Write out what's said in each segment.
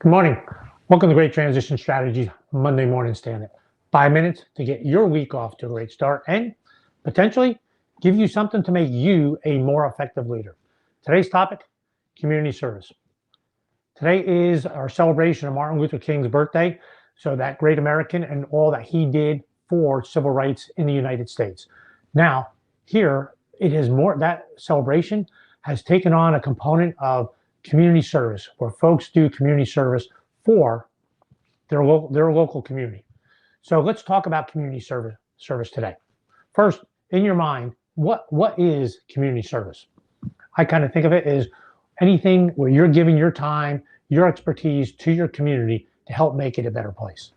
Good morning. Welcome to Great Transition Strategies Monday Morning Stand-Up. 5 minutes to get your week off to a great start and potentially give you something to make you a more effective leader. Today's topic, community service. Today is our celebration of Martin Luther King's birthday, so that great American and all that he did for civil rights in the United States. Now, here it is more, that celebration has taken on a component of community service, where folks do community service for their local community. So let's talk about community service today. First, in your mind, what is community service? I kind of think of it as anything where you're giving your time, your expertise to your community to help make it a better place,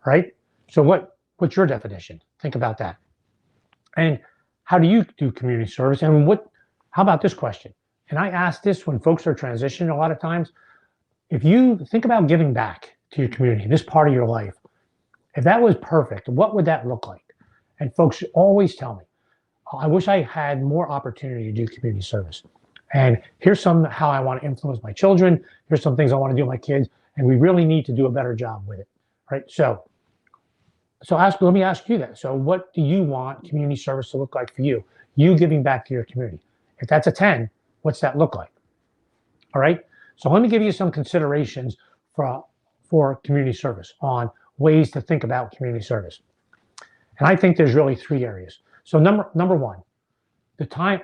right? So what's your definition? Think about that. And how do you do community service? And how about this question? And I ask this when folks are transitioning a lot of times. If you think about giving back to your community, this part of your life, if that was perfect, what would that look like? And folks always tell me, I wish I had more opportunity to do community service. And here's how I want to influence my children. Here's some things I want to do with my kids. And we really need to do a better job with it, right? So let me ask you that. So what do you want community service to look like for you? You giving back to your community. If that's a 10, what's that look like? All right. So let me give you some considerations for community service on ways to think about community service. And I think there's really 3 areas. So number one, the time,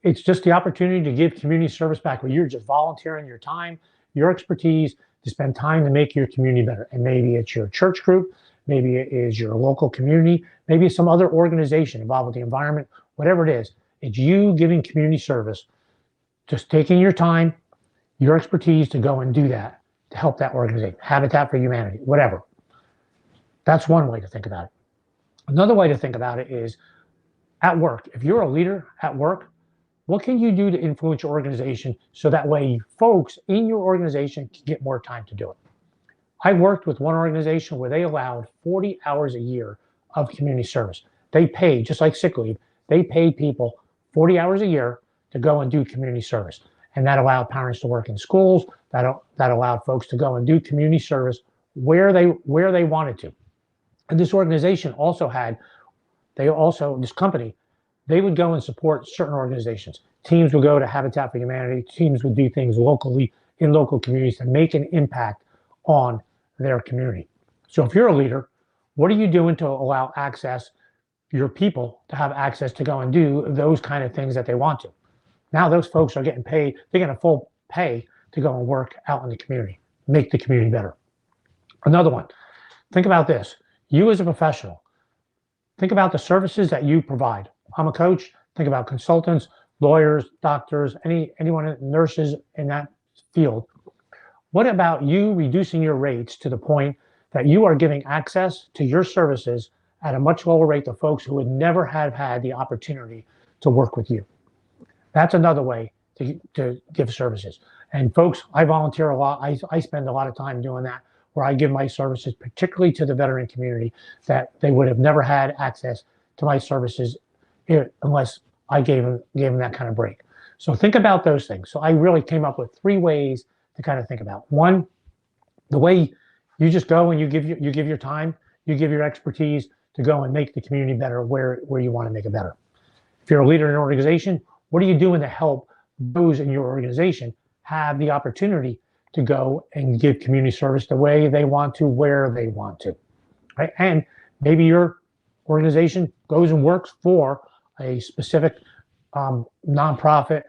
it's just the opportunity to give community service back, where you're just volunteering your time, your expertise to spend time to make your community better. And maybe it's your church group, maybe it is your local community, maybe it's some other organization involved with the environment, whatever it is. It's you giving community service, just taking your time, your expertise to go and do that, to help that organization, Habitat for Humanity, whatever. That's one way to think about it. Another way to think about it is at work. If you're a leader at work, what can you do to influence your organization so that way folks in your organization can get more time to do it? I worked with one organization where they allowed 40 hours a year of community service. They paid, just like sick leave, they paid people 40 hours a year to go and do community service. And that allowed parents to work in schools, that allowed folks to go and do community service where they wanted to. And this organization also this company, they would go and support certain organizations. Teams would go to Habitat for Humanity, teams would do things locally in local communities to make an impact on their community. So if you're a leader, what are you doing to allow your people to have access to go and do those kind of things that they want to? Now those folks are getting paid, they're getting full pay to go and work out in the community, make the community better. Another one, think about this. You as a professional, think about the services that you provide. I'm a coach, think about consultants, lawyers, doctors, anyone, nurses in that field. What about you reducing your rates to the point that you are giving access to your services at a much lower rate to folks who would never have had the opportunity to work with you? That's another way to give services. And folks, I volunteer a lot. I spend a lot of time doing that, where I give my services, particularly to the veteran community, that they would have never had access to my services unless I gave them that kind of break. So think about those things. So I really came up with 3 ways to kind of think about. One, the way you just go and you give your time, you give your expertise to go and make the community better where you want to make it better. If you're a leader in an organization, what are you doing to help those in your organization have the opportunity to go and give community service the way they want to, where they want to, right? And maybe your organization goes and works for a specific nonprofit,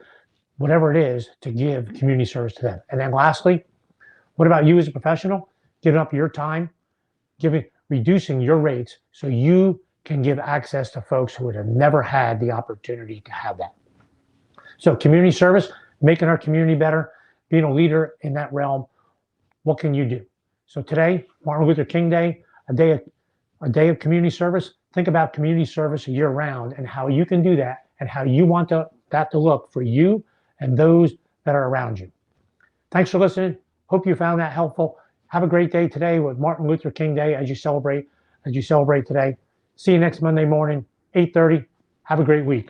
whatever it is, to give community service to them. And then lastly, what about you as a professional? Giving up your time, reducing your rates so you can give access to folks who would have never had the opportunity to have that. So community service, making our community better, being a leader in that realm, what can you do? So today, Martin Luther King Day, a day of community service. Think about community service year round and how you can do that and how you want that to look for you and those that are around you. Thanks for listening. Hope you found that helpful. Have a great day today with Martin Luther King Day as you celebrate today. See you next Monday morning, 8:30. Have a great week.